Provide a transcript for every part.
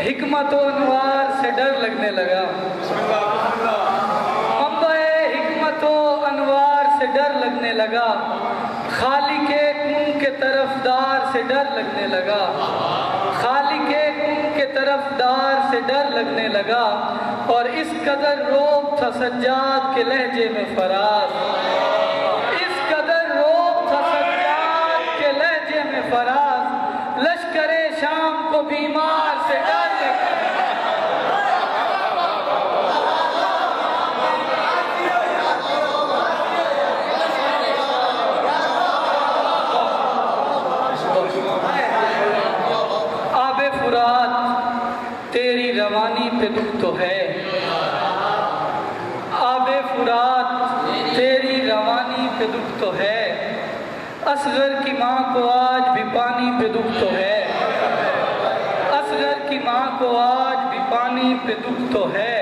हिकमत व अनवार से डर लगने लगा। मंबए हिकमत व अनवार से डर लगने लगा। खालिके कुन के तरफदार से डर लगने लगा। खालिके कुन के तरफदार से डर लगने लगा। और इस कदर रोब था सज्जाद के लहजे में फराज। इस कदर रोब था सज्जाद के लहजे में फराज। लश्करे शाम को बीमार से डर लगने लगा। आबे फुरात तेरी रवानी पे दुख तो है। आबे फुरात तेरी रवानी पे दुख तो है। असगर की माँ को आज भी पानी पे दुख तो है। असगर की माँ को आज भी पानी पे दुख तो है।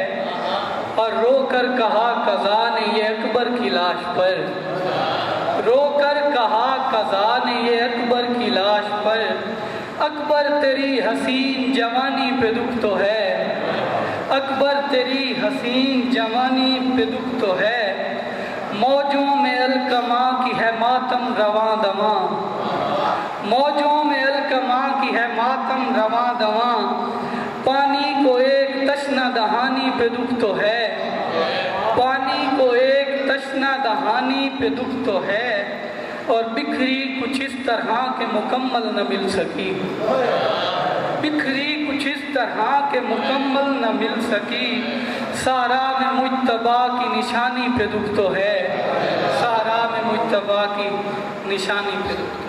और रोकर कहा कज़ा ने ये अकबर की लाश पर। रोकर कहा कज़ा ने ये अकबर की लाश पर। अकबर तेरी हसीन जवानी पे दुख तो है। अकबर तेरी हसीन जवानी पे दुख तो है। मौजों में अलकमा की है मातम रवां दवा। मौजों में अलकमा की है मातम रवां दवा। पानी को एक तशना दहानी पे दुख तो है। पानी को एक तशना दहानी पे दुख तो है। और बिखरी कुछ इस तरह के मुकम्मल न मिल सकी। बिखरी कुछ इस तरह के मुकम्मल न मिल सकी। सारा में मुज्तबा की निशानी पे दुख तो है। सारा में मुज्तबा की निशानी पे दुख तो है।